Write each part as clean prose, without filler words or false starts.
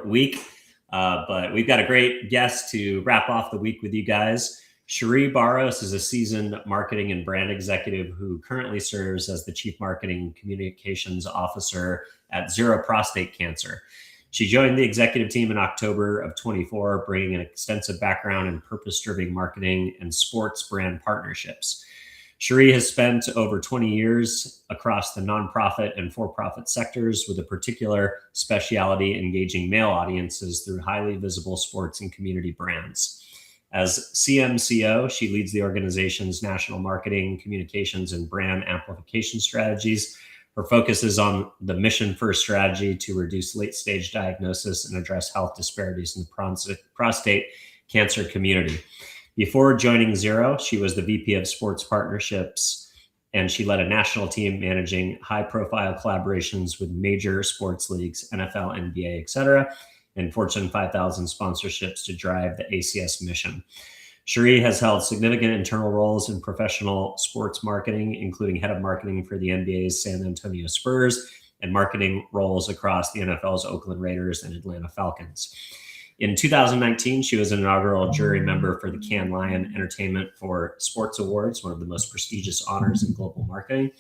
short week, but we've got a great guest to wrap off the week with you guys. Sherí Barros is a seasoned marketing and brand executive who currently serves as the Chief Marketing Communications Officer at ZERO Prostate Cancer. She joined the executive team in October of 24, bringing an extensive background in purpose-driven marketing and sports brand partnerships. Sherí has spent over 20 years across the nonprofit and for-profit sectors with a particular specialty engaging male audiences through highly visible sports and community brands. As CMCO, she leads the organization's national marketing, communications, and brand amplification strategies. Her focus is on the mission-first strategy to reduce late-stage diagnosis and address health disparities in the prostate cancer community. Before joining ZERO, she was the VP of Sports Partnerships, and she led a national team managing high-profile collaborations with major sports leagues, NFL, NBA, et cetera, and Fortune 5000 sponsorships to drive the ACS mission. Sherí has held significant internal roles in professional sports marketing, including head of marketing for the NBA's San Antonio Spurs and marketing roles across the NFL's Oakland Raiders and Atlanta Falcons. In 2019, she was an inaugural jury member for the Cannes Lion Entertainment for Sports Awards, one of the most prestigious honors in global marketing.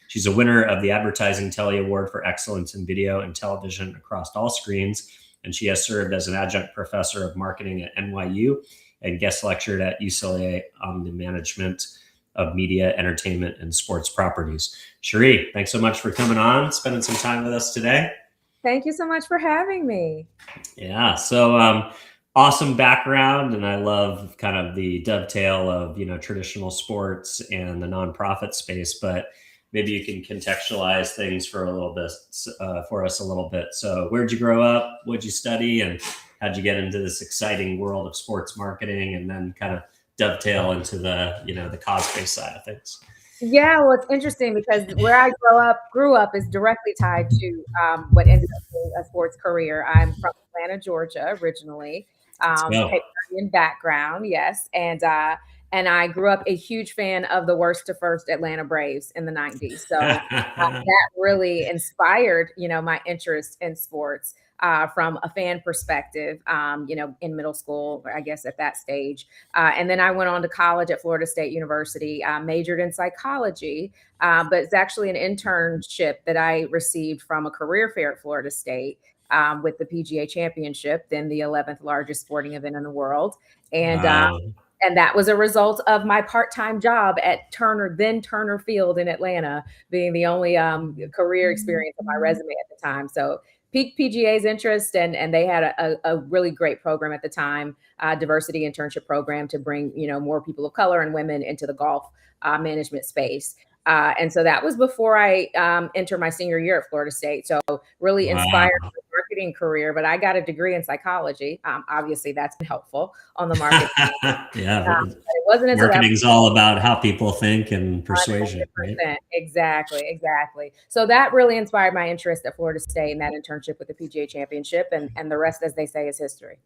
She's a winner of the Advertising Telly Award for Excellence in Video and Television across all screens, and she has served as an adjunct professor of marketing at NYU and guest lectured at UCLA on the management of media, entertainment, and sports properties. Sherí, thanks so much for coming on, spending some time with us today. Thank you so much for having me. Yeah, so awesome background, and I love kind of the dovetail of, traditional sports and the nonprofit space, but maybe you can contextualize things for us a little bit. So where'd you grow up? What'd you study? And how'd you get into this exciting world of sports marketing, and then kind of dovetail into the, the cause-based side of things? Yeah, well, it's interesting because where I grew up is directly tied to what ended up being a sports career. I'm from Atlanta, Georgia, originally. Italian background, yes, and I grew up a huge fan of the worst to first Atlanta Braves in the 90s. So that really inspired, my interest in sports. From a fan perspective, in middle school, I guess at that stage. And then I went on to college at Florida State University, majored in psychology, but it's actually an internship that I received from a career fair at Florida State with the PGA Championship, then the 11th largest sporting event in the world. And Wow. And that was a result of my part-time job at Turner Field in Atlanta, being the only career experience on my resume at the time. So piqued PGA's interest, and they had a really great program at the time, diversity internship program to bring, more people of color and women into the golf management space. And so that was before I entered my senior year at Florida State. So really inspired my marketing career, but I got a degree in psychology. Obviously that's been helpful on the market. Yeah. It wasn't marketing's all about how people think and persuasion, right? Exactly. So that really inspired my interest at Florida State and that internship with the PGA Championship, and the rest, as they say, is history.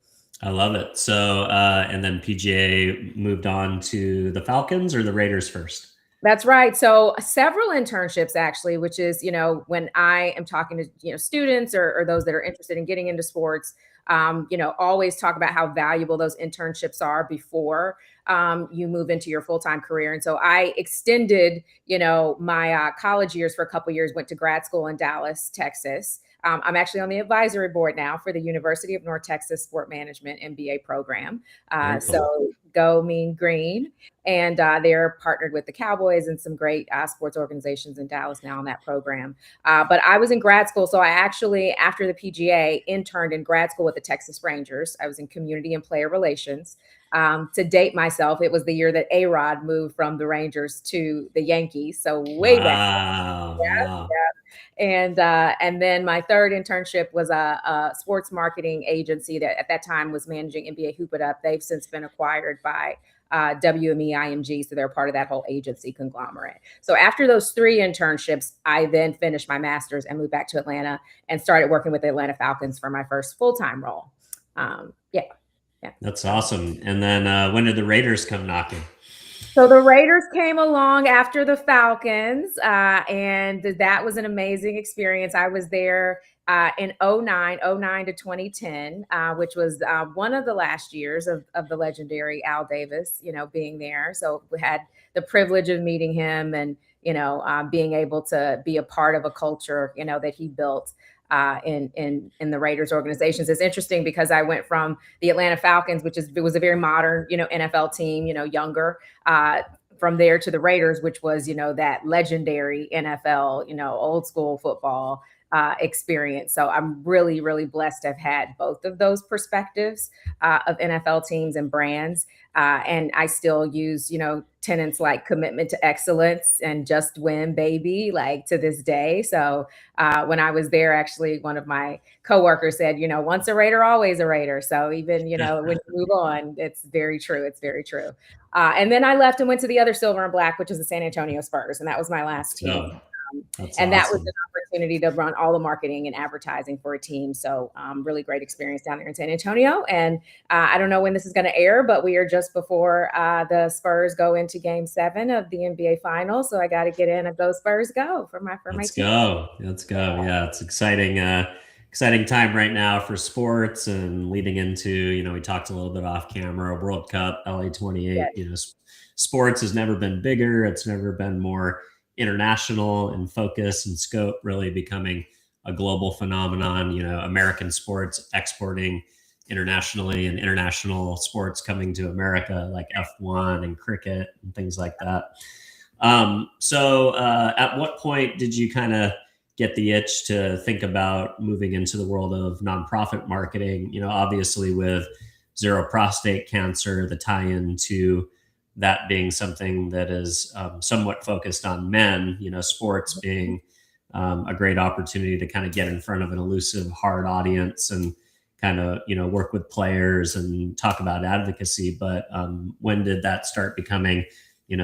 I love it. So, and then PGA moved on to the Falcons or the Raiders first? That's right. So several internships, actually, which is, when I am talking to, students or those that are interested in getting into sports, always talk about how valuable those internships are before you move into your full-time career. And so I extended, my college years for a couple of years, went to grad school in Dallas, Texas. I'm actually on the advisory board now for the University of North Texas Sport Management MBA program. So go Mean Green. And they're partnered with the Cowboys and some great sports organizations in Dallas now on that program. But I was in grad school. So I actually, after the PGA, interned in grad school with the Texas Rangers. I was in community and player relations. To date myself, it was the year that A-Rod moved from the Rangers to the Yankees. So way back. Yeah. And then my third internship was a sports marketing agency that at that time was managing NBA Hoop It Up. They've since been acquired by WME IMG, so they're part of that whole agency conglomerate. So after those three internships, I then finished my master's and moved back to Atlanta and started working with the Atlanta Falcons for my first full-time role. Yeah. That's awesome. And then when did the Raiders come knocking? So the Raiders came along after the Falcons, and that was an amazing experience. I was there in '09 to 2010, which was one of the last years of the legendary Al Davis, being there. So we had the privilege of meeting him and, being able to be a part of a culture, that he built in the Raiders organizations. Is interesting because I went from the Atlanta Falcons, it was a very modern, NFL team, younger, from there to the Raiders, which was, that legendary NFL, old school football experience. So I'm really, really blessed to have had both of those perspectives of NFL teams and brands. And I still use, tenets like commitment to excellence and just win, baby, like to this day. So when I was there, actually, one of my coworkers said, once a Raider, always a Raider. So even, when you move on, it's very true. It's very true. And then I left and went to the other silver and black, which is the San Antonio Spurs. And that was my last team. And that was an opportunity to run all the marketing and advertising for a team. So really great experience down there in San Antonio. And I don't know when this is going to air, but we are just before the Spurs go into Game 7 of the NBA Finals. So I got to get in and go Spurs go for my team. Let's go. Yeah, it's exciting time right now for sports and leading into, we talked a little bit off camera, World Cup, LA 28. Yes. Sports has never been bigger. It's never been more international in focus and scope, really becoming a global phenomenon. American sports exporting internationally and international sports coming to America, like F1 and cricket and things like that. So at what point did you kind of get the itch to think about moving into the world of nonprofit marketing? Obviously with ZERO Prostate Cancer, the tie-in to that being something that is somewhat focused on men, sports being a great opportunity to kind of get in front of an elusive, hard audience and kind of, work with players and talk about advocacy. But when did that start becoming,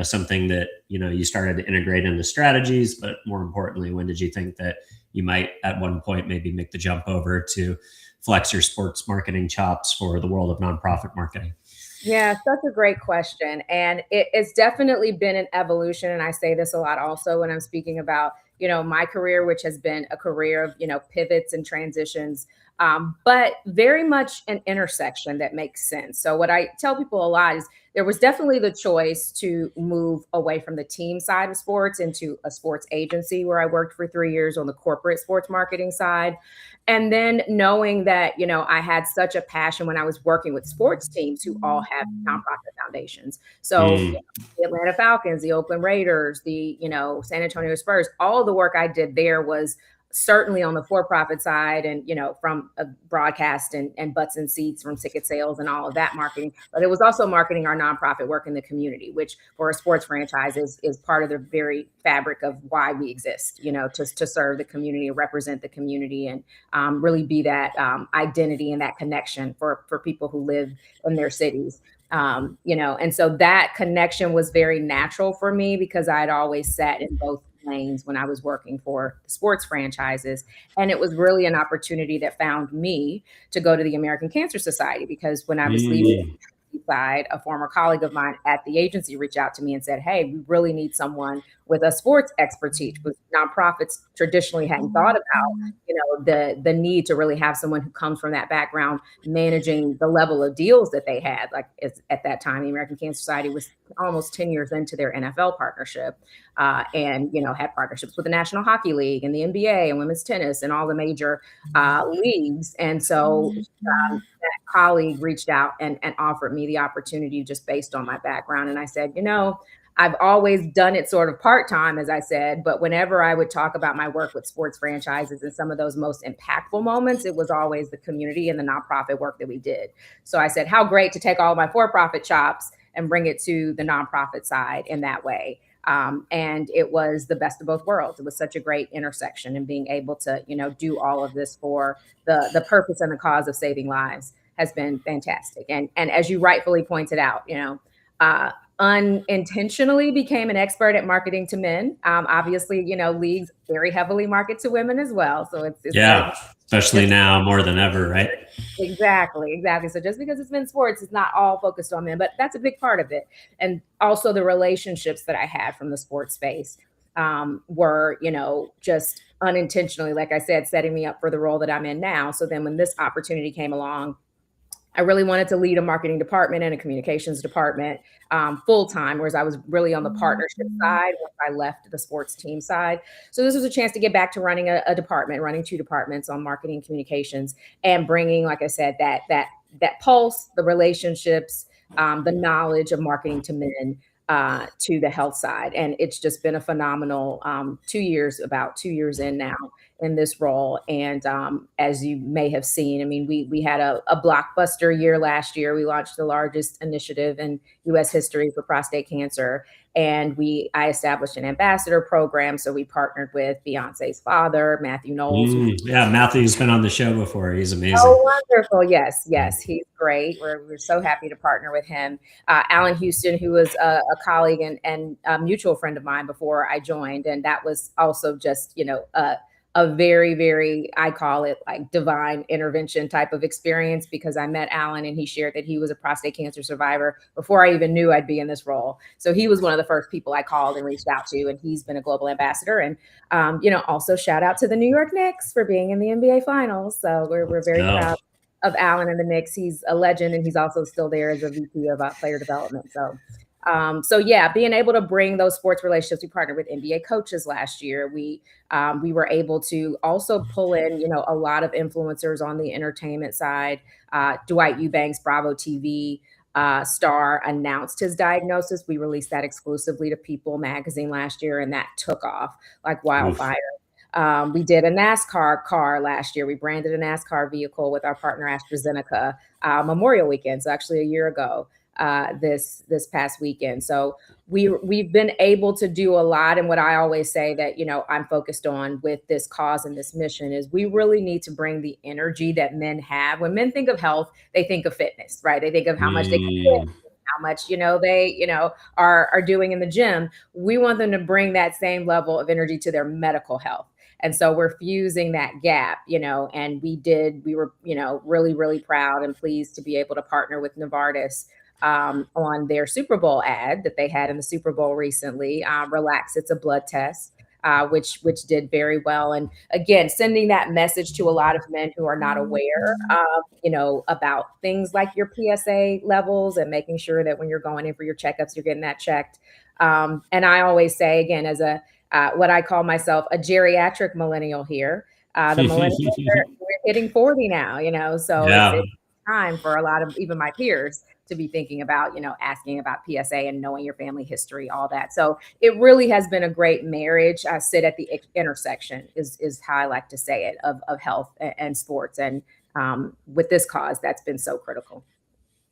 something that, you started to integrate into strategies? But more importantly, when did you think that you might at one point maybe make the jump over to flex your sports marketing chops for the world of nonprofit marketing? Yeah, such a great question. And it's definitely been an evolution. And I say this a lot also when I'm speaking about, my career, which has been a career of, pivots and transitions, but very much an intersection that makes sense. So what I tell people a lot is there was definitely the choice to move away from the team side of sports into a sports agency where I worked for 3 years on the corporate sports marketing side. And then knowing that, I had such a passion when I was working with sports teams who all have nonprofit foundations. So the Atlanta Falcons, the Oakland Raiders, the, San Antonio Spurs, all the work I did there was certainly on the for-profit side and, from a broadcast and butts and seats from ticket sales and all of that marketing. But it was also marketing our nonprofit work in the community, which for a sports franchise is part of the very fabric of why we exist, to serve the community, represent the community, and really be that identity and that connection for people who live in their cities. And so that connection was very natural for me because I'd always sat in both lanes when I was working for sports franchises. And it was really an opportunity that found me to go to the American Cancer Society, because when I was leaving side, a former colleague of mine at the agency reached out to me and said, hey, we really need someone with a sports expertise, which nonprofits traditionally hadn't thought about, the need to really have someone who comes from that background managing the level of deals that they had. Like at that time, the American Cancer Society was almost 10 years into their NFL partnership and, had partnerships with the National Hockey League and the NBA and women's tennis and all the major leagues. And so that colleague reached out and offered me the opportunity just based on my background. And I said, I've always done it sort of part-time, as I said, but whenever I would talk about my work with sports franchises and some of those most impactful moments, it was always the community and the nonprofit work that we did. So I said, how great to take all my for-profit chops and bring it to the nonprofit side in that way. And it was the best of both worlds. It was such a great intersection, and being able to, do all of this for the purpose and the cause of saving lives has been fantastic. And as you rightfully pointed out, unintentionally became an expert at marketing to men. Obviously, leagues very heavily market to women as well. So it's especially now more than ever, right? Exactly. So just because it's been sports, it's not all focused on men, but that's a big part of it. And also the relationships that I had from the sports space were, just unintentionally, like I said, setting me up for the role that I'm in now. So then when this opportunity came along, I really wanted to lead a marketing department and a communications department full time, whereas I was really on the partnership side once I left the sports team side. So this was a chance to get back to running a department, running two departments on marketing and communications, and bringing, like I said, that pulse, the relationships, the knowledge of marketing to men to the health side. And it's just been a phenomenal 2 years, about 2 years in now in this role. And as you may have seen, I mean, we had a blockbuster year last year. We launched the largest initiative in U.S. history for prostate cancer. And I established an ambassador program. So we partnered with Beyonce's father, Matthew Knowles. Yeah, Matthew's been on the show before. He's amazing. Oh, wonderful. Yes, he's great. We're so happy to partner with him. Alan Houston, who was a colleague and a mutual friend of mine before I joined. And that was also just, a very, very, I call it like divine intervention type of experience, because I met Alan and he shared that he was a prostate cancer survivor before I even knew I'd be in this role. So he was one of the first people I called and reached out to, and he's been a global ambassador. And, also shout out to the New York Knicks for being in the NBA finals. So we're very proud of Alan and the Knicks. He's a legend, and he's also still there as a VP of player development. So yeah, being able to bring those sports relationships. We partnered with NBA coaches last year. We were able to also pull in, a lot of influencers on the entertainment side. Dwight Eubanks, Bravo TV star, announced his diagnosis. We released that exclusively to People magazine last year, and that took off like wildfire. We did a NASCAR car last year. We branded a NASCAR vehicle with our partner AstraZeneca Memorial Weekend, so actually a year ago. This past weekend. So we've been able to do a lot. And what I always say that, I'm focused on with this cause and this mission is we really need to bring the energy that men have. When men think of health, they think of fitness, right? They think of how much they can fit, how much, they, are doing in the gym. We want them to bring that same level of energy to their medical health. And so we're fusing that gap, and we were, really, really proud and pleased to be able to partner with Novartis on their Super Bowl ad that they had in the Super Bowl recently. Relax, it's a blood test, which did very well. And again, sending that message to a lot of men who are not aware about things like your PSA levels, and making sure that when you're going in for your checkups, you're getting that checked. And I always say, again, as what I call myself, a geriatric millennial here, the millennials we're hitting 40 now, so it's time for a lot of even my peers to be thinking about, asking about PSA and knowing your family history, all that. So it really has been a great marriage. I sit at the intersection is how I like to say it, of health and sports. And with this cause, that's been so critical.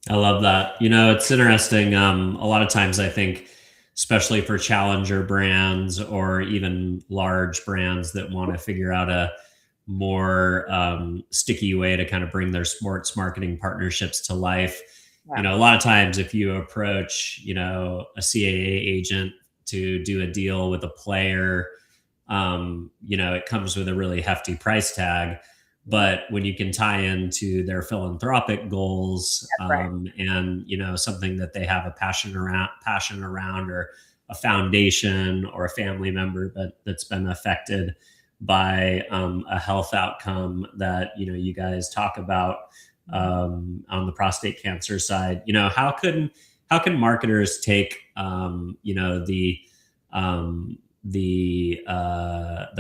I love that. It's interesting. A lot of times I think, especially for challenger brands or even large brands that want to figure out a more sticky way to kind of bring their sports marketing partnerships to life. A lot of times if you approach, a CAA agent to do a deal with a player, it comes with a really hefty price tag. But when you can tie into their philanthropic goals, and, something that they have a passion around, or a foundation or a family member that's been affected by a health outcome that, you guys talk about, on the prostate cancer side, how can marketers take, the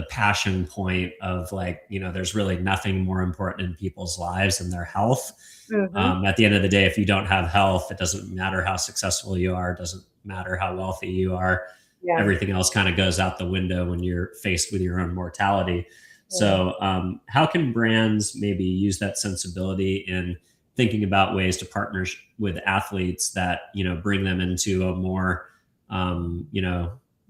passion point of like, there's really nothing more important in people's lives than their health. At the end of the day, if you don't have health, it doesn't matter how successful you are. It doesn't matter how wealthy you are. Everything else kind of goes out the window when you're faced with your own mortality. So how can brands maybe use that sensibility in thinking about ways to partner with athletes that, bring them into a more,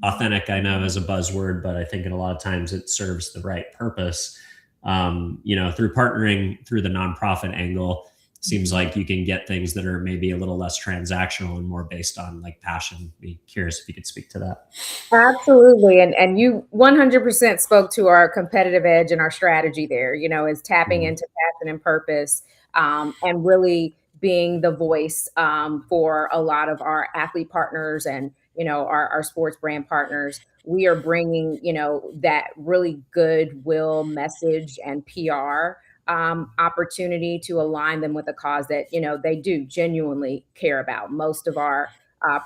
authentic, I know is a buzzword, but I think a lot of times it serves the right purpose. Through partnering through the nonprofit angle, seems like you can get things that are maybe a little less transactional and more based on like passion. Be curious if you could speak to that. Absolutely. And you 100% spoke to our competitive edge and our strategy there, is tapping into passion and purpose, and really being the voice for a lot of our athlete partners and, our sports brand partners. we are bringing, that really goodwill message and PR opportunity to align them with a cause that, they do genuinely care about. Most of our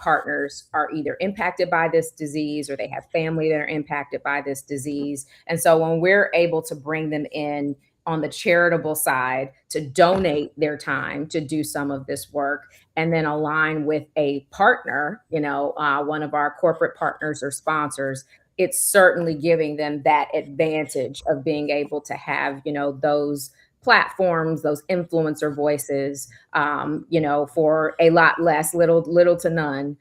partners are either impacted by this disease or they have family that are impacted by this disease. And so when we're able to bring them in on the charitable side to donate their time to do some of this work and then align with a partner, one of our corporate partners or sponsors, it's certainly giving them that advantage of being able to have, those platforms, those influencer voices, for a lot less, little to none,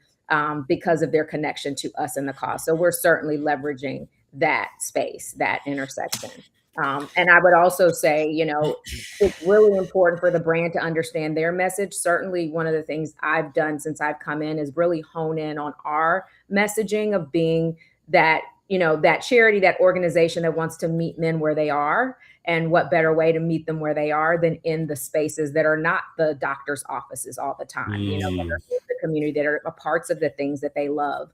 because of their connection to us and the cause. So we're certainly leveraging that space, that intersection. And I would also say, it's really important for the brand to understand their message. Certainly one of the things I've done since I've come in is really hone in on our messaging of being that, that charity, that organization that wants to meet men where they are. And what better way to meet them where they are than in the spaces that are not the doctor's offices all the time, that are in the community, that are parts of the things that they love,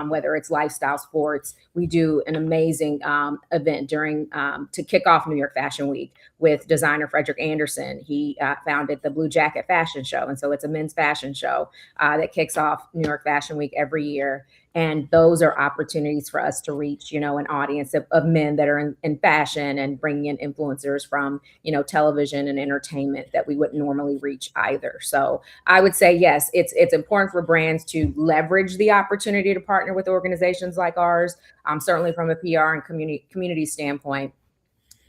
whether it's lifestyle sports. We do an amazing event during to kick off New York Fashion Week with designer Frederick Anderson. He founded the Blue Jacket Fashion Show. And so it's a men's fashion show that kicks off New York Fashion Week every year. And those are opportunities for us to reach, an audience of men that are in fashion and bringing in influencers from, television and entertainment that we wouldn't normally reach either. So I would say, yes, it's important for brands to leverage the opportunity to partner with organizations like ours, certainly from a PR and community standpoint.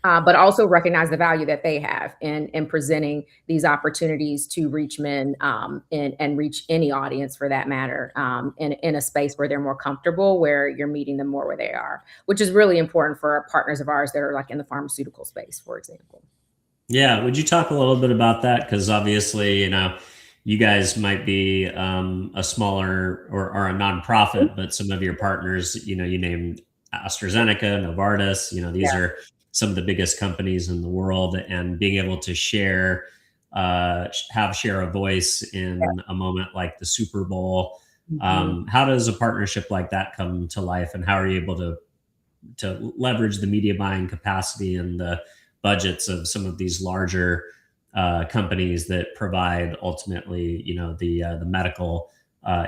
But also recognize the value that they have in presenting these opportunities to reach men and reach any audience for that matter in a space where they're more comfortable, where you're meeting them more where they are, which is really important for partners of ours that are like in the pharmaceutical space, for example. Yeah. Would you talk a little bit about that? Because obviously, you guys might be a smaller or a nonprofit, but some of your partners, you named AstraZeneca, Novartis, these are some of the biggest companies in the world, and being able to share a voice in a moment like the Super Bowl. How does a partnership like that come to life, and how are you able to leverage the media buying capacity and the budgets of some of these larger companies that provide ultimately, the medical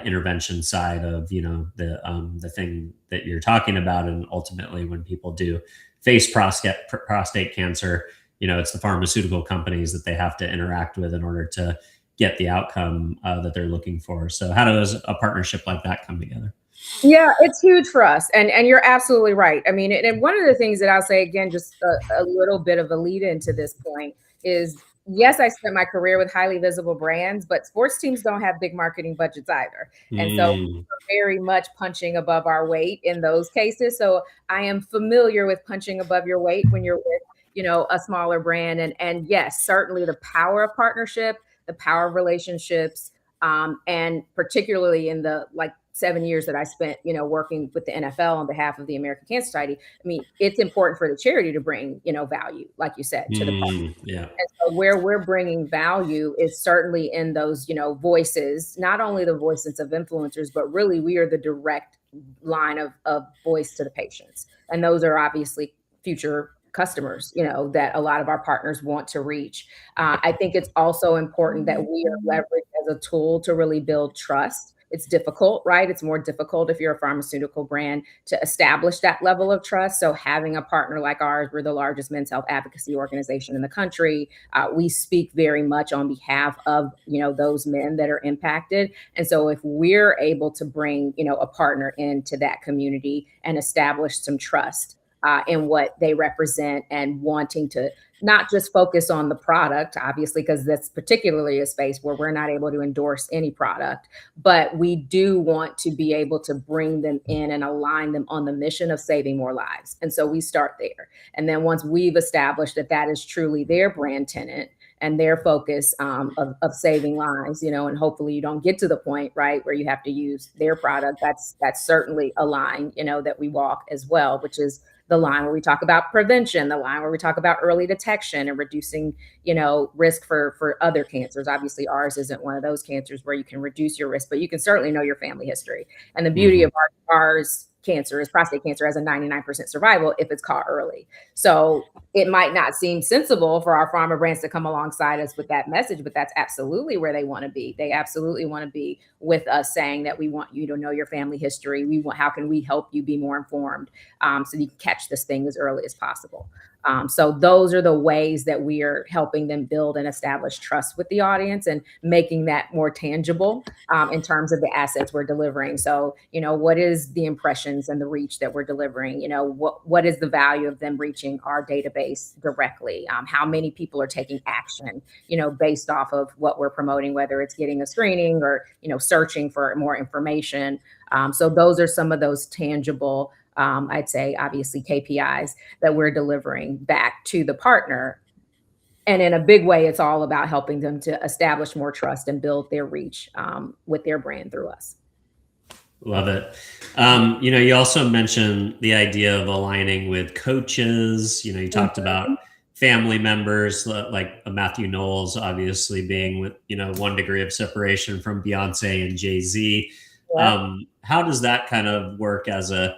intervention side of, the thing that you're talking about, and ultimately when people do face prostate cancer, it's the pharmaceutical companies that they have to interact with in order to get the outcome that they're looking for. So how does a partnership like that come together? Yeah, it's huge for us. And you're absolutely right. I mean, and one of the things that I'll say, again, just a little bit of a lead into this point is, yes, I spent my career with highly visible brands, but sports teams don't have big marketing budgets either. And so we're very much punching above our weight in those cases. So I am familiar with punching above your weight when you're with, a smaller brand. And yes, certainly the power of partnership, the power of relationships, and particularly in the 7 years that I spent, working with the NFL on behalf of the American Cancer Society. I mean, it's important for the charity to bring, value, like you said, to the public. Yeah. And so where we're bringing value is certainly in those, voices, not only the voices of influencers, but really we are the direct line of voice to the patients. And those are obviously future customers, that a lot of our partners want to reach. I think it's also important that we are leveraged as a tool to really build trust. It's difficult, right? It's more difficult if you're a pharmaceutical brand to establish that level of trust. So having a partner like ours, we're the largest men's health advocacy organization in the country. We speak very much on behalf of, those men that are impacted. And so if we're able to bring, a partner into that community and establish some trust in what they represent, and wanting to not just focus on the product, obviously, because that's particularly a space where we're not able to endorse any product, but we do want to be able to bring them in and align them on the mission of saving more lives. And so we start there. And then once we've established that that is truly their brand tenet and their focus of saving lives, and hopefully you don't get to the point, right, where you have to use their product. That's certainly a line, that we walk as well, which is the line where we talk about prevention, the line where we talk about early detection and reducing, risk for other cancers. Obviously, ours isn't one of those cancers where you can reduce your risk, but you can certainly know your family history. And the beauty of ours prostate cancer has a 99% survival if it's caught early. So it might not seem sensible for our pharma brands to come alongside us with that message, but that's absolutely where they want to be. They absolutely want to be with us, saying that we want you to know your family history. How can we help you be more informed, so you can catch this thing as early as possible. So those are the ways that we are helping them build and establish trust with the audience and making that more tangible, in terms of the assets we're delivering. So, what is the impressions and the reach that we're delivering? What is the value of them reaching our database directly? How many people are taking action, based off of what we're promoting, whether it's getting a screening or, searching for more information. So those are some of those tangible, I'd say, obviously, KPIs that we're delivering back to the partner. And in a big way, it's all about helping them to establish more trust and build their reach, with their brand through us. Love it. You also mentioned the idea of aligning with coaches. You talked about family members, like Matthew Knowles, obviously being with, 1 degree of separation from Beyonce and Jay-Z. Yeah. How does that kind of work as a,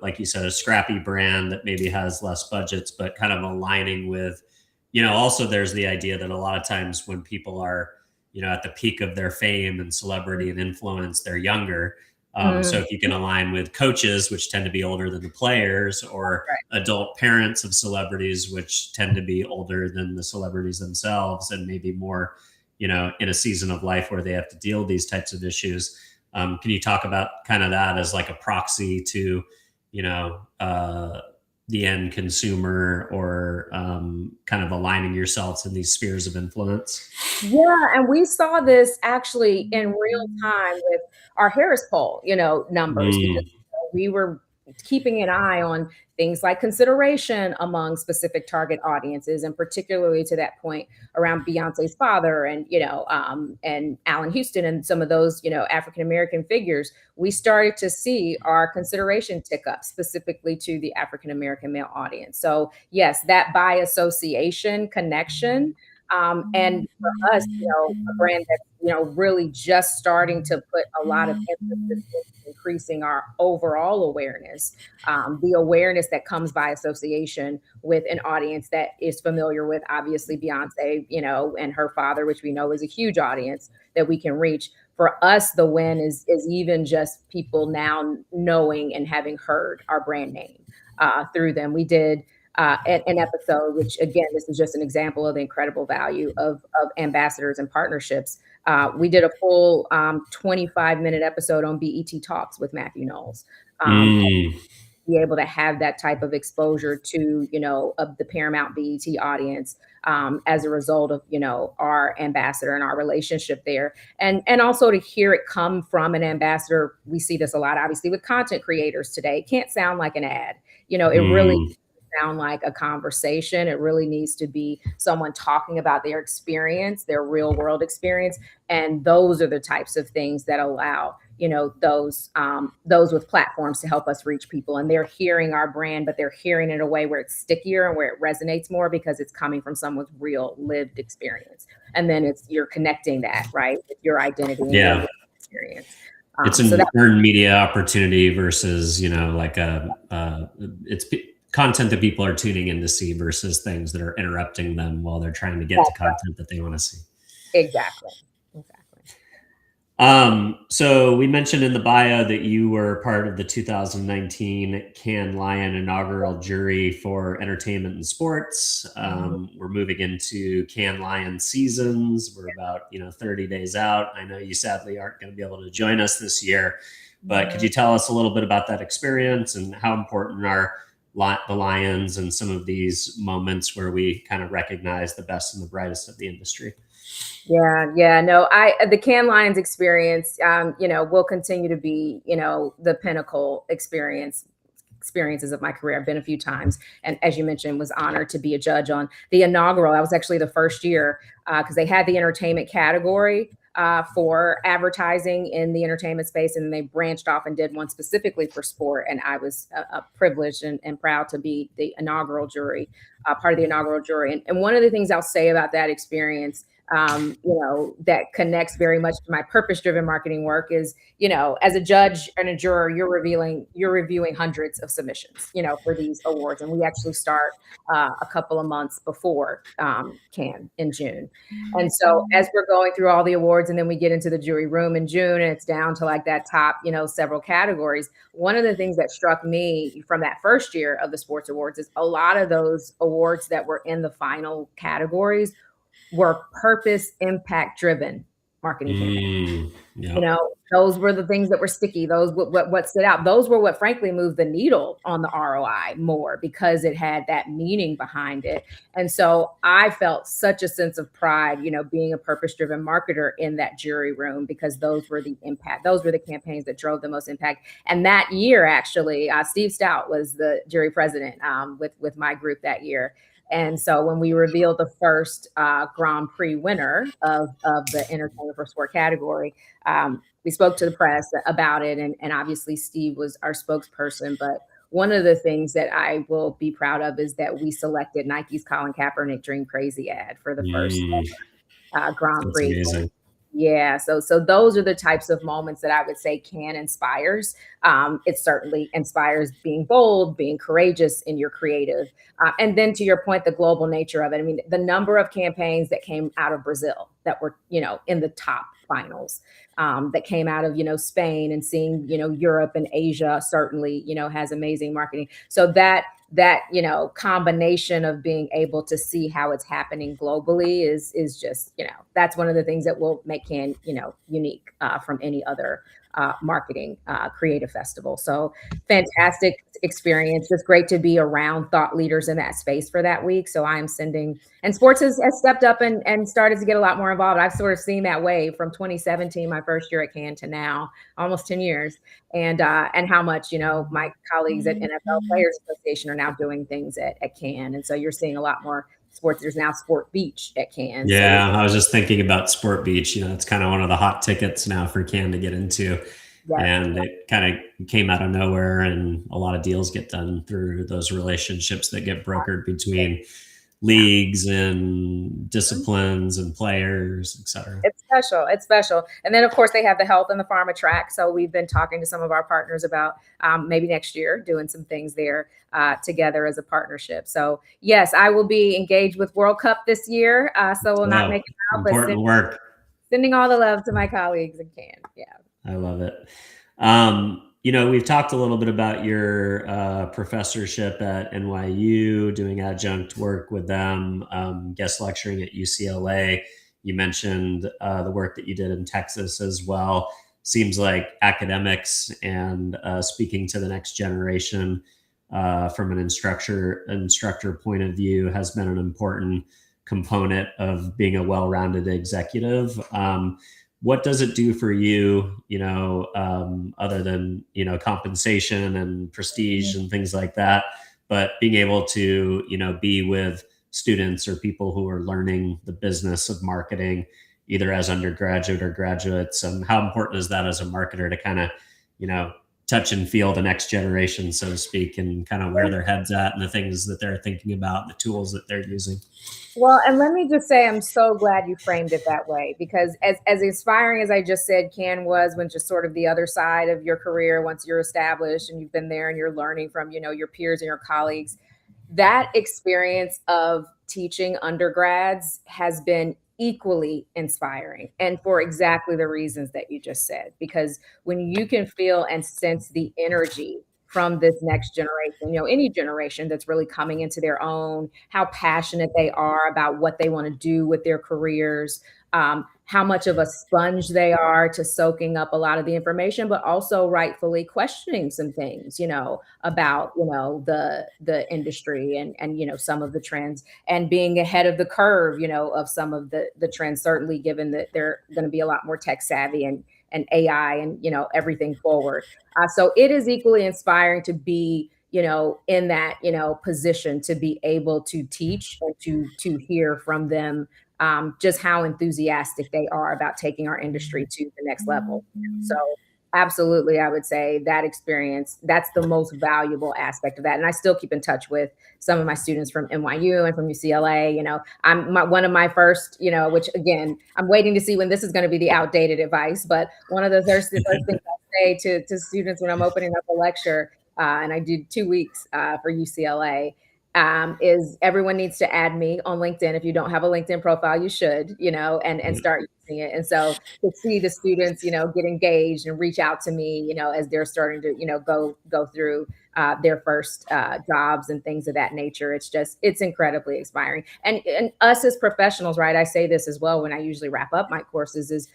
like you said, a scrappy brand that maybe has less budgets, but kind of aligning with, also there's the idea that a lot of times when people are, at the peak of their fame and celebrity and influence, they're younger. So if you can align with coaches, which tend to be older than the players, or adult parents of celebrities, which tend to be older than the celebrities themselves, and maybe more, in a season of life where they have to deal with these types of issues. Can you talk about kind of that as like a proxy to, the end consumer, or kind of aligning yourselves in these spheres of influence? Yeah, and we saw this actually in real time with our Harris poll, numbers, because we were keeping an eye on things like consideration among specific target audiences, and particularly to that point around Beyonce's father and, and Allen Houston and some of those, African-American figures. We started to see our consideration tick up specifically to the African-American male audience. So yes, that by association connection. And for us, a brand that's, really just starting to put a lot of emphasis in increasing our overall awareness, the awareness that comes by association with an audience that is familiar with, obviously, Beyonce, and her father, which we know is a huge audience that we can reach. For us, the win is even just people now knowing and having heard our brand name through them. We did an episode, which again, this is just an example of the incredible value of ambassadors and partnerships. We did a full 25-minute episode on BET Talks with Matthew Knowles. Be able to have that type of exposure to, of the Paramount BET audience, as a result of, our ambassador and our relationship there. And also to hear it come from an ambassador. We see this a lot, obviously, with content creators today. It can't sound like an ad. It really sound like a conversation. It really needs to be someone talking about their experience, their real world experience. And those are the types of things that allow, those with platforms to help us reach people. And they're hearing our brand, but they're hearing it in a way where it's stickier and where it resonates more because it's coming from someone's real lived experience. And then you're connecting that, right, with your identity and your experience. It's an earned media opportunity versus, it's content that people are tuning in to see versus things that are interrupting them while they're trying to get to content that they want to see. Exactly. So we mentioned in the bio that you were part of the 2019 Cannes Lion inaugural jury for entertainment and sports. We're moving into Cannes Lion seasons. We're about 30 days out. I know you sadly aren't going to be able to join us this year, but could you tell us a little bit about that experience and how important are the Lions and some of these moments where we kind of recognize the best and the brightest of the industry? Yeah, no, the Cannes Lions experience, will continue to be, the pinnacle experiences of my career. I've been a few times, and as you mentioned, was honored to be a judge on the inaugural. That was actually the first year because they had the entertainment category for advertising in the entertainment space, and they branched off and did one specifically for sport. And I was privileged and proud to be the inaugural jury, part of the inaugural jury. And one of the things I'll say about that experience that connects very much to my purpose-driven marketing work is, as a judge and a juror, you're reviewing hundreds of submissions, for these awards. And we actually start a couple of months before Cannes in June. And so as we're going through all the awards, and then we get into the jury room in June, and it's down to like that top, several categories. One of the things that struck me from that first year of the sports awards is a lot of those awards that were in the final categories were purpose impact driven marketing campaigns. Yep. Those were the things that were sticky. Those what stood out. Those were what frankly moved the needle on the ROI more, because it had that meaning behind it. And so I felt such a sense of pride, being a purpose-driven marketer in that jury room, because those were the impact. Those were the campaigns that drove the most impact. And that year, actually, Steve Stout was the jury president with my group that year. And so when we revealed the first Grand Prix winner of the Entertainment for Sport category, we spoke to the press about it. And obviously Steve was our spokesperson. But one of the things that I will be proud of is that we selected Nike's Colin Kaepernick Dream Crazy ad for the first Grand Prix. That's amazing. Yeah, so those are the types of moments that I would say Cannes inspires. It certainly inspires being bold, being courageous in your creative. And then to your point, the global nature of it. I mean, the number of campaigns that came out of Brazil that were, in the top finals, that came out of, Spain, and seeing, Europe and Asia certainly, has amazing marketing. So that combination of being able to see how it's happening globally is just, that's one of the things that will make Cannes, unique from any other marketing creative festival. So fantastic experience. It's great to be around thought leaders in that space for that week. So I'm sending, and sports has stepped up and started to get a lot more involved. I've sort of seen that wave from 2017, my first year at Cannes, to now, almost 10 years. And how much, my colleagues at NFL Players Association are now doing things at Cannes. And so you're seeing a lot more sports. There's now Sport Beach at Cannes. Yeah, so I was just thinking about Sport Beach. It's kind of one of the hot tickets now for Cannes to get into. Yes. And it kind of came out of nowhere, and a lot of deals get done through those relationships that get brokered between leagues and disciplines and players, et cetera. It's special. And then of course they have the health and the pharma track. So we've been talking to some of our partners about maybe next year doing some things there together as a partnership. So yes, I will be engaged with World Cup this year. So we'll not make it out, but sending all the love to my colleagues in Cannes. Yeah. I love it. We've talked a little bit about your professorship at NYU, doing adjunct work with them, guest lecturing at UCLA. You mentioned the work that you did in Texas as well. Seems like academics and speaking to the next generation from an instructor point of view has been an important component of being a well-rounded executive. What does it do for you, other than, compensation and prestige and things like that, but being able to, be with students or people who are learning the business of marketing, either as undergraduate or graduates? How important is that as a marketer to kind of, touch and feel the next generation, so to speak, and kind of where their head's at and the things that they're thinking about, the tools that they're using? Well, and let me just say, I'm so glad you framed it that way, because as inspiring as I just said, Cannes was, when just sort of the other side of your career, once you're established and you've been there and you're learning from, your peers and your colleagues, that experience of teaching undergrads has been equally inspiring, and for exactly the reasons that you just said, because when you can feel and sense the energy from this next generation, any generation that's really coming into their own, how passionate they are about what they want to do with their careers, how much of a sponge they are to soaking up a lot of the information, but also rightfully questioning some things, about, the industry and some of the trends, and being ahead of the curve, of some of the trends, certainly given that they're going to be a lot more tech savvy and AI and, everything forward. So it is equally inspiring to be, in that, position, to be able to teach and to hear from them just how enthusiastic they are about taking our industry to the next level. So Absolutely. I would say that experience, that's the most valuable aspect of that. And I still keep in touch with some of my students from NYU and from UCLA. One of my first, which again, I'm waiting to see when this is going to be the outdated advice, but one of the first things I say to students when I'm opening up a lecture, and I did 2 weeks for UCLA, is everyone needs to add me on LinkedIn. If you don't have a LinkedIn profile, you should, and start using it. And so to see the students, get engaged and reach out to me, as they're starting to, go through their first jobs and things of that nature. It's incredibly inspiring. And us as professionals, right? I say this as well when I usually wrap up my courses is,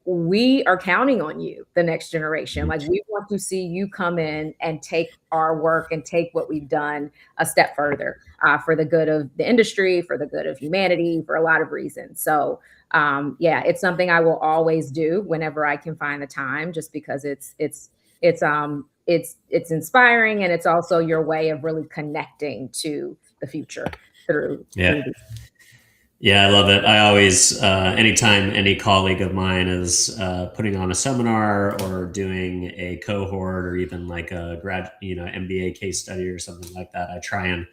we are counting on you, the next generation. Like, we want to see you come in and take our work and take what we've done a step further for the good of the industry, for the good of humanity, for a lot of reasons. So it's something I will always do whenever I can find the time, just because it's inspiring, and it's also your way of really connecting to the future through. Yeah, I love it. I always, anytime any colleague of mine is putting on a seminar or doing a cohort or even like a MBA case study or something like that, I try and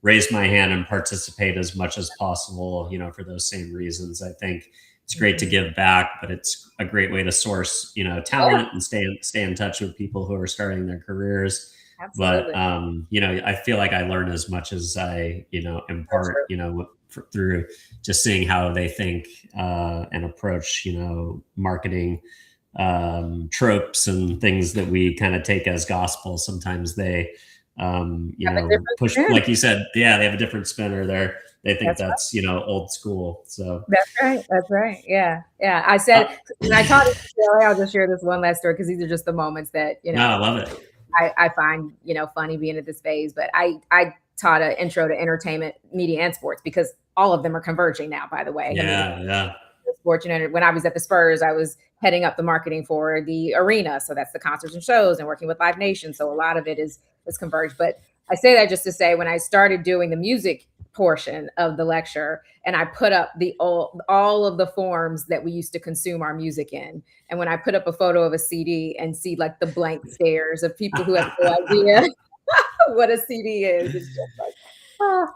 raise my hand and participate as much as possible, for those same reasons. I think it's great to give back, but it's a great way to source, talent and stay in touch with people who are starting their careers. Absolutely. But, I feel like I learn as much as I, impart, through just seeing how they think and approach, marketing tropes and things that we kind of take as gospel. Sometimes they, push, like you said, they have a different spin, or they think that's old school. So that's right. Yeah. I said when I taught at UCLA, I'll just share this one last story, because these are just the moments that No, I love it. I find funny being at this phase. But I taught an intro to entertainment, media, and sports, because all of them are converging now, by the way. Yeah. Fortunate, when I was at the Spurs, I was heading up the marketing for the arena. So that's the concerts and shows, and working with Live Nation. So a lot of it is converged. But I say that just to say, when I started doing the music portion of the lecture, and I put up all of the forms that we used to consume our music in, and when I put up a photo of a CD and see like the blank stares of people who have no idea what a CD is, it's just like,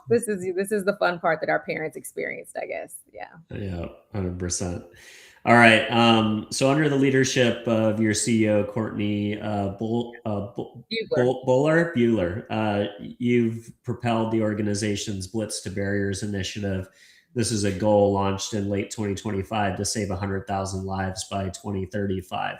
this is the fun part that our parents experienced, I guess. Yeah, 100%. All right. So under the leadership of your CEO, Courtney Buehler, you've propelled the organization's Blitz to Barriers initiative. This is a goal launched in late 2025 to save 100,000 lives by 2035.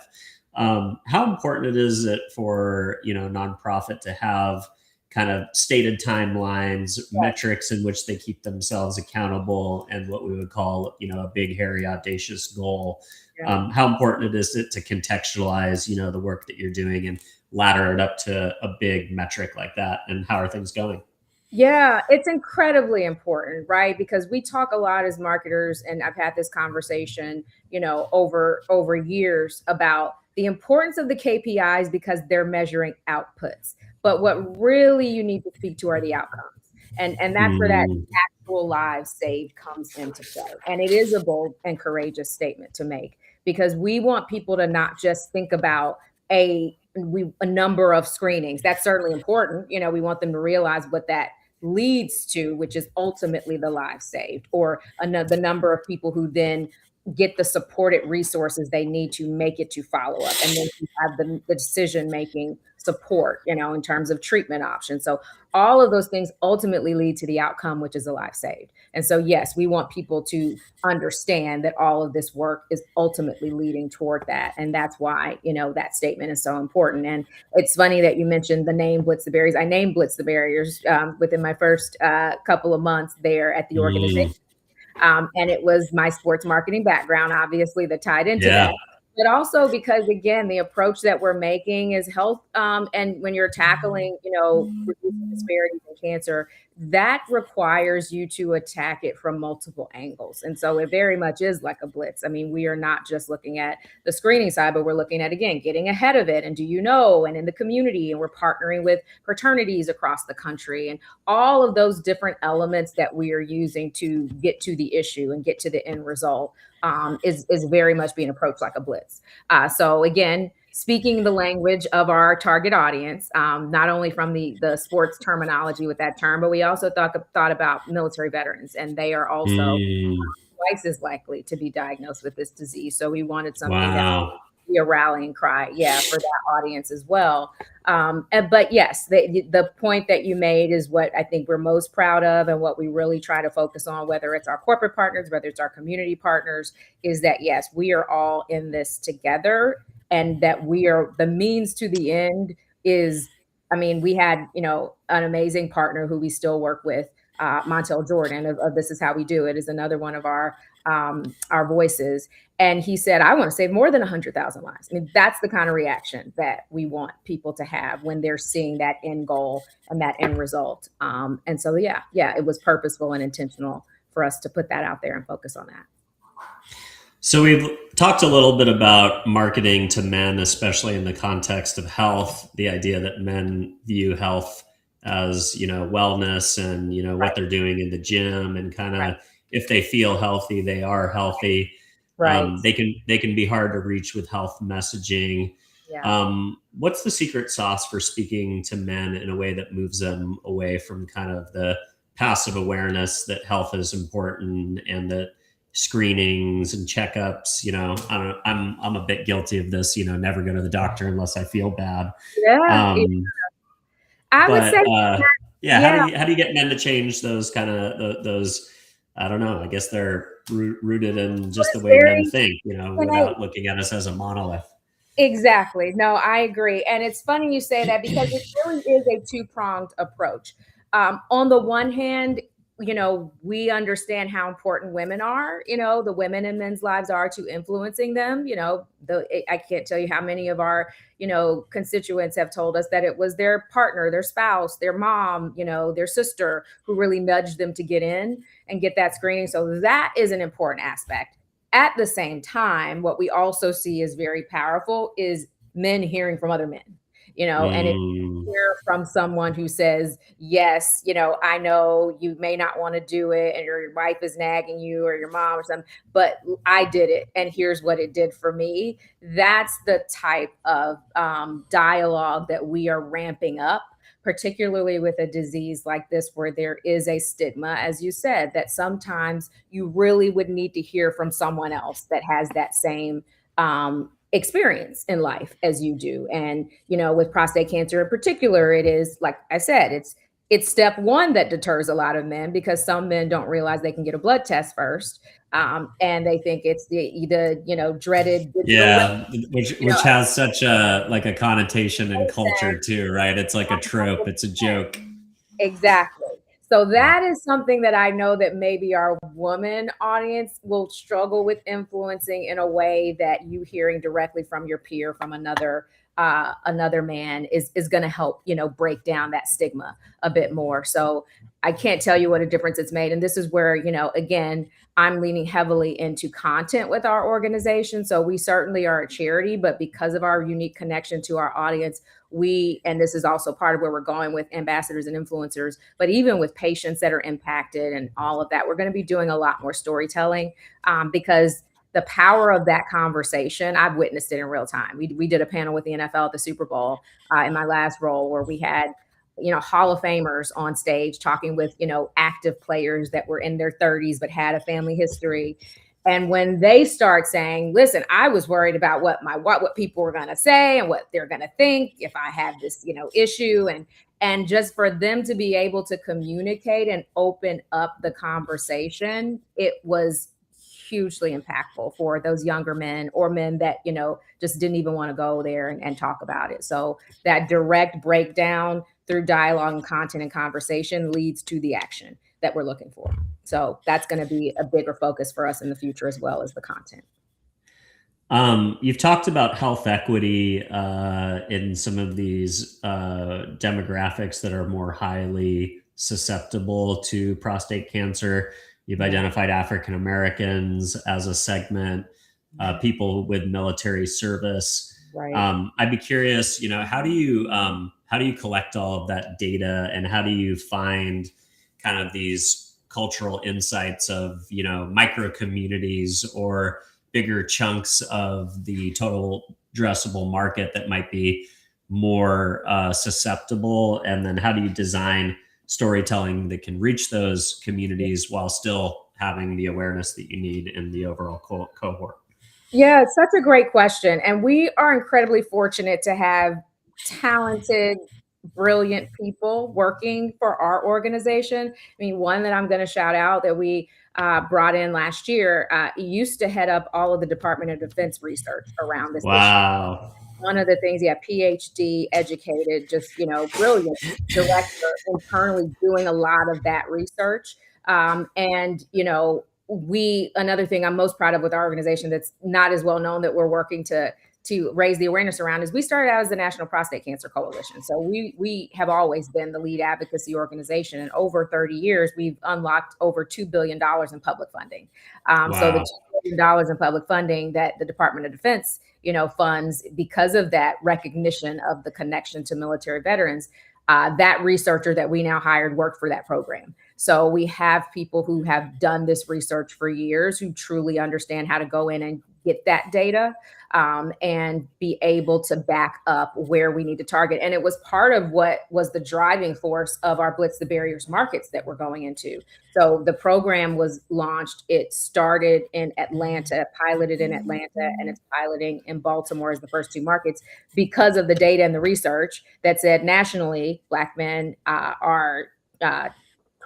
How important is it for nonprofit to have kind of stated timelines, metrics in which they keep themselves accountable, and what we would call, a big, hairy, audacious goal? How important is it to contextualize, the work that you're doing and ladder it up to a big metric like that? And how are things going? Yeah, it's incredibly important, right? Because we talk a lot as marketers, and I've had this conversation, over years, about the importance of the KPIs, because they're measuring outputs. But what really you need to speak to are the outcomes. And that's where that actual lives saved comes into play. And it is a bold and courageous statement to make, because we want people to not just think about a number of screenings. That's certainly important. We want them to realize what that leads to, which is ultimately the lives saved, or the number of people who then get the supported resources they need to make it to follow up, and then you have the decision-making support, in terms of treatment options. So all of those things ultimately lead to the outcome, which is a life saved. And so, yes, we want people to understand that all of this work is ultimately leading toward that. And that's why, that statement is so important. And it's funny that you mentioned the name Blitz the Barriers. I named Blitz the Barriers within my first couple of months there at the organization. And it was my sports marketing background, obviously, that tied into that. But also because, again, the approach that we're making is health. And when you're tackling, reducing disparities in cancer, that requires you to attack it from multiple angles. And so it very much is like a blitz. I mean, we are not just looking at the screening side, but we're looking at, again, getting ahead of it. And and in the community, and we're partnering with fraternities across the country, and all of those different elements that we are using to get to the issue and get to the end result is very much being approached like a blitz. So again, speaking the language of our target audience, not only from the sports terminology with that term, but we also thought about military veterans, and they are also Mm, twice as likely to be diagnosed with this disease. So we wanted something that wow. would be a rallying cry, for that audience as well. But yes, the point that you made is what I think we're most proud of, and what we really try to focus on, whether it's our corporate partners, whether it's our community partners, is that yes, we are all in this together, and that we are the means to the end is, I mean, we had, an amazing partner who we still work with, Montel Jordan of This Is How We Do It, is another one of our voices. And he said, I want to save more than 100,000 lives. I mean, that's the kind of reaction that we want people to have when they're seeing that end goal and that end result. And so, yeah, it was purposeful and intentional for us to put that out there and focus on that. So we've talked a little bit about marketing to men, especially in the context of health, the idea that men view health as, wellness and, what they're doing in the gym, and kind of if they feel healthy, they are healthy. Right. They can be hard to reach with health messaging. Yeah. What's the secret sauce for speaking to men in a way that moves them away from kind of the passive awareness that health is important, and that screenings and checkups, I'm a bit guilty of this, never go to the doctor unless I feel bad. Yeah. I would say, How do you get men to change those kind of those? I don't know. I guess they're rooted in just the way men think, without looking at us as a monolith. Exactly. No, I agree. And it's funny you say that, because it really is a two-pronged approach. On the one hand, we understand how important women are, the women in men's lives are to influencing them. I can't tell you how many of our, constituents have told us that it was their partner, their spouse, their mom, their sister who really nudged them to get in and get that screening. So that is an important aspect. At the same time, what we also see is very powerful is men hearing from other men, and if you hear from someone who says, yes, I know you may not want to do it, and your wife is nagging you, or your mom or something, but I did it, and here's what it did for me. That's the type of dialogue that we are ramping up, particularly with a disease like this, where there is a stigma, as you said, that sometimes you really would need to hear from someone else that has that same experience in life as you do. And, with prostate cancer in particular, it is, like I said, it's step one that deters a lot of men, because some men don't realize they can get a blood test first. And they think it's the dreaded which has such a connotation in culture too, right? It's like a trope, it's a joke. Exactly. So that is something that I know that maybe our woman audience will struggle with influencing, in a way that you hearing directly from your peer, from another man is going to help, break down that stigma a bit more. So I can't tell you what a difference it's made. And this is where, again, I'm leaning heavily into content with our organization. So we certainly are a charity, but because of our unique connection to our audience, and this is also part of where we're going with ambassadors and influencers, but even with patients that are impacted and all of that, we're going to be doing a lot more storytelling, because the power of that conversation, I've witnessed it in real time. We did a panel with the NFL at the Super Bowl in my last role, where we had, Hall of Famers on stage talking with, active players that were in their 30s but had a family history. And when they start saying, listen, I was worried about what people were going to say and what they're going to think if I had this, issue, and just for them to be able to communicate and open up the conversation, it was hugely impactful for those younger men, or men that, just didn't even want to go there and talk about it. So that direct breakdown through dialogue and content and conversation leads to the action that we're looking for. So that's going to be a bigger focus for us in the future, as well as the content. You've talked about health equity in some of these demographics that are more highly susceptible to prostate cancer. You've identified African Americans as a segment, people with military service. Right. I'd be curious, how do you collect all of that data, and how do you find kind of these cultural insights of, micro communities or bigger chunks of the total addressable market that might be more susceptible? And then how do you design storytelling that can reach those communities while still having the awareness that you need in the overall cohort? Yeah, it's such a great question. And we are incredibly fortunate to have talented, brilliant people working for our organization. I mean, one that I'm going to shout out that we brought in last year used to head up all of the Department of Defense research around this issue. Wow. One of the things, yeah, PhD educated, just, brilliant director internally doing a lot of that research. And, another thing I'm most proud of with our organization that's not as well known that we're working to raise the awareness around is we started out as the National Prostate Cancer Coalition. So we have always been the lead advocacy organization. And over 30 years, we've unlocked over $2 billion in public funding. Wow. So the $2 billion in public funding that the Department of Defense, funds because of that recognition of the connection to military veterans, that researcher that we now hired worked for that program. So we have people who have done this research for years who truly understand how to go in and get that data and be able to back up where we need to target. And it was part of what was the driving force of our Blitz the Barriers markets that we're going into. So the program was launched. It started in Atlanta, piloted in Atlanta, and it's piloting in Baltimore as the first two markets because of the data and the research that said nationally, Black men are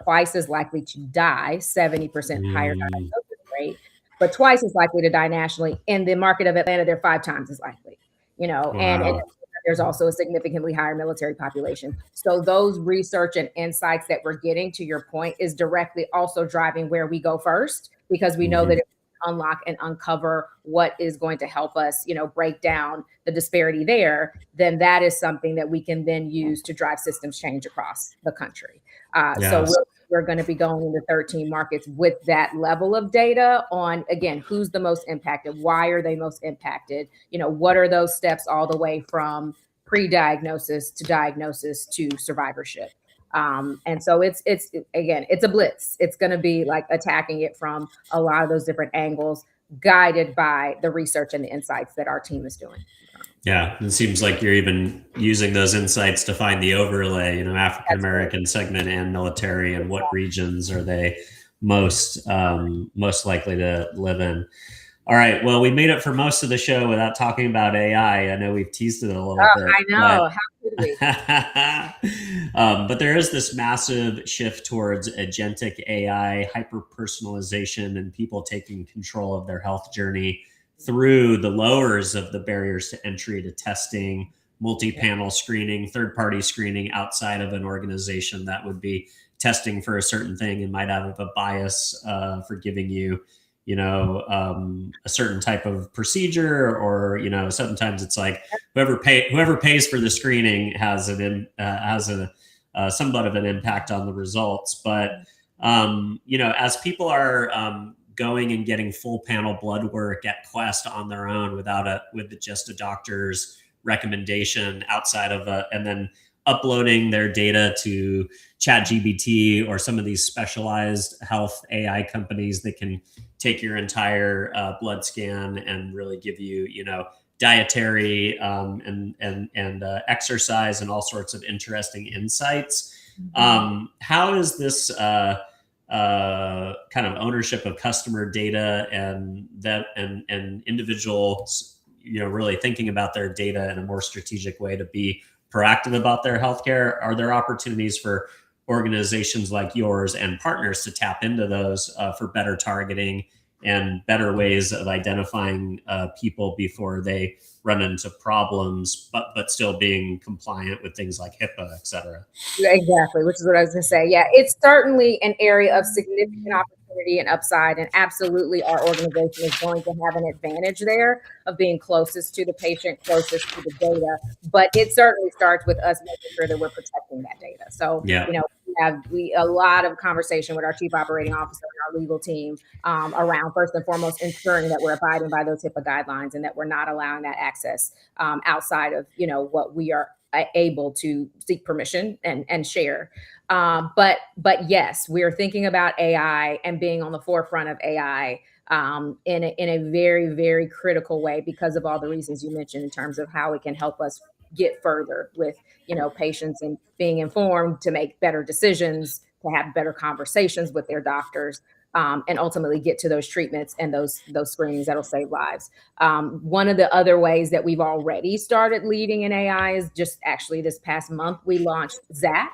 twice as likely to die, 70% higher diagnosis rate, but twice as likely to die nationally. In the market of Atlanta, they're 5 times as likely, Wow. and there's also a significantly higher military population. So those research and insights that we're getting, to your point, is directly also driving where we go first, because we know that if we unlock and uncover what is going to help us, break down the disparity there, then that is something that we can then use to drive systems change across the country. So we're going to be going into 13 markets with that level of data on, again, who's the most impacted? Why are they most impacted? What are those steps all the way from pre-diagnosis to diagnosis to survivorship? And so it's a blitz. It's going to be like attacking it from a lot of those different angles, guided by the research and the insights that our team is doing. Yeah, it seems like you're even using those insights to find the overlay, African American segment and military, and what regions are they most likely to live in. All right, well, we made it for most of the show without talking about AI. I know we've teased it a little bit. I know. How could we? But there is this massive shift towards agentic AI, hyper-personalization, and people taking control of their health journey through the lowers of the barriers to entry to testing, multi-panel screening, third-party screening outside of an organization that would be testing for a certain thing and might have a bias for giving you, a certain type of procedure, or sometimes it's like whoever pays for the screening has somewhat of an impact on the results. But as people are going and getting full panel blood work at Quest on their own with just a doctor's recommendation outside of and then uploading their data to ChatGPT or some of these specialized health AI companies that can take your entire blood scan and really give you, dietary and exercise and all sorts of interesting insights. How is this kind of ownership of customer data and individuals, really thinking about their data in a more strategic way to be proactive about their healthcare? Are there opportunities for organizations like yours and partners to tap into those for better targeting and better ways of identifying people before they run into problems, but still being compliant with things like HIPAA, et cetera? Exactly, which is what I was going to say. Yeah, it's certainly an area of significant opportunity and upside, and absolutely our organization is going to have an advantage there of being closest to the patient, closest to the data. But it certainly starts with us making sure that we're protecting that data. So, we have a lot of conversation with our chief operating officer and our legal team around, first and foremost, ensuring that we're abiding by those HIPAA guidelines and that we're not allowing that access outside of what we are able to seek permission and share. But yes, we're thinking about AI and being on the forefront of AI in a very, very critical way because of all the reasons you mentioned in terms of how it can help us get further with, patients and being informed to make better decisions, to have better conversations with their doctors, and ultimately get to those treatments and those screenings that'll save lives. One of the other ways that we've already started leading in AI is just actually this past month, we launched ZAC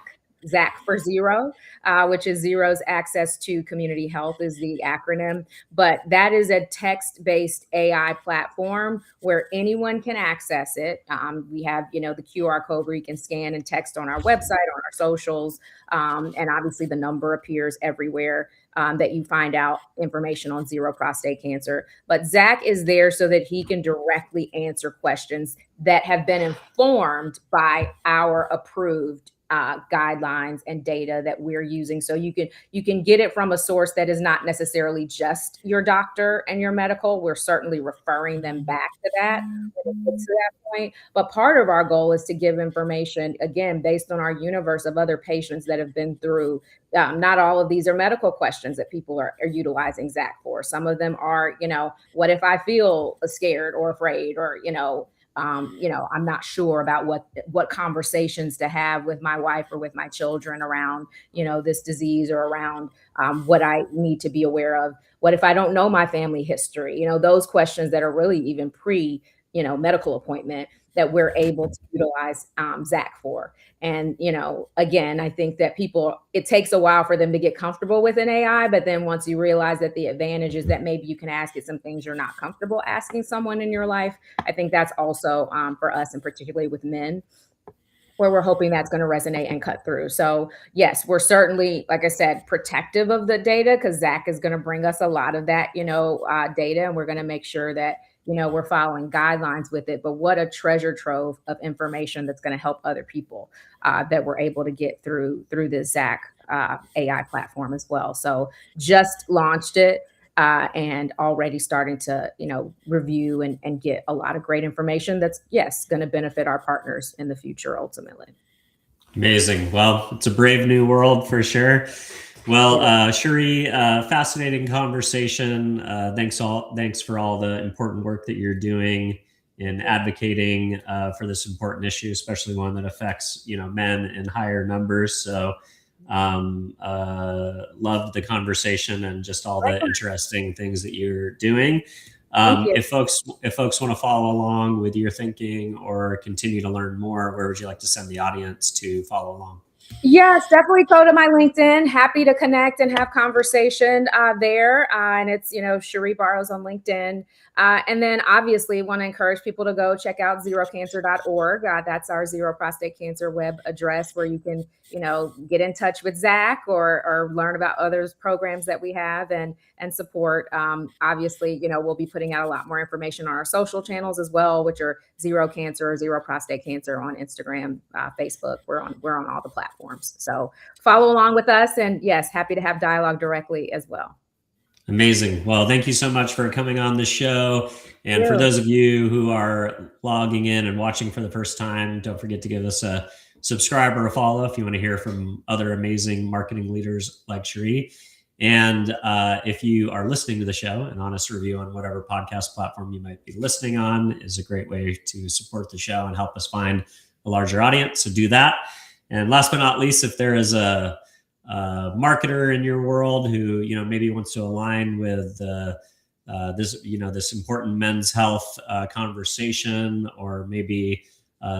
for Zero, which is Zero's Access to Community Health is the acronym. But that is a text-based AI platform where anyone can access it. We have, the QR code where you can scan and text on our website, on our socials, and obviously the number appears everywhere that you find out information on Zero Prostate Cancer. But Zach is there so that he can directly answer questions that have been informed by our approved guidelines and data that we're using. So you can get it from a source that is not necessarily just your doctor and your medical. We're certainly referring them back to that when it gets to that point. But part of our goal is to give information, again, based on our universe of other patients that have been through. Not all of these are medical questions that people are utilizing Zach for. Some of them are, what if I feel scared or afraid, or, I'm not sure about what conversations to have with my wife or with my children around, this disease, or around what I need to be aware of. What if I don't know my family history? Those questions that are really even pre, medical appointment that we're able to utilize Zach for. And, again, I think that it takes a while for them to get comfortable with an AI, but then once you realize that the advantage is that maybe you can ask it some things you're not comfortable asking someone in your life, I think that's also for us, and particularly with men, where we're hoping that's going to resonate and cut through. So yes, we're certainly, like I said, protective of the data, because Zach is going to bring us a lot of that, data, and we're going to make sure that, we're following guidelines with it. But what a treasure trove of information that's going to help other people that we're able to get through this Zach AI platform as well. So just launched it and already starting to, review and get a lot of great information that's, yes, going to benefit our partners in the future ultimately. Amazing. Well, it's a brave new world for sure. Well, Sherí, fascinating conversation. Thanks for all the important work that you're doing in advocating for this important issue, especially one that affects, men in higher numbers. So loved the conversation and just all the interesting things that you're doing. If folks want to follow along with your thinking or continue to learn more, where would you like to send the audience to follow along? Yes, definitely go to my LinkedIn. Happy to connect and have conversation there. And it's, Sherí Barros on LinkedIn. And then obviously want to encourage people to go check out zerocancer.org. That's our Zero Prostate Cancer web address where you can, get in touch with Zach or learn about others programs that we have and support. Obviously, we'll be putting out a lot more information on our social channels as well, which are Zero Cancer or Zero Prostate Cancer on Instagram, Facebook. We're on all the platforms. So follow along with us, and yes, happy to have dialogue directly as well. Amazing. Well, thank you so much for coming on the show. And for those of you who are logging in and watching for the first time, don't forget to give us a subscribe or a follow if you want to hear from other amazing marketing leaders like Sherí. And if you are listening to the show, an honest review on whatever podcast platform you might be listening on is a great way to support the show and help us find a larger audience. So do that. And last but not least, if there is a marketer in your world who, maybe wants to align with this important men's health conversation, or maybe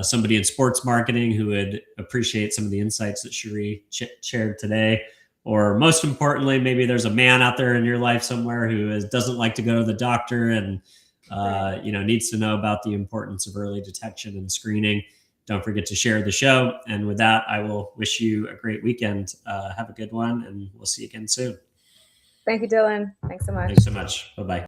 somebody in sports marketing who would appreciate some of the insights that Sherí shared today, or most importantly, maybe there's a man out there in your life somewhere who doesn't like to go to the doctor and needs to know about the importance of early detection and screening, don't forget to share the show. And with that, I will wish you a great weekend. Have a good one, and we'll see you again soon. Thank you, Dylan. Thanks so much. Thanks so much. Bye-bye.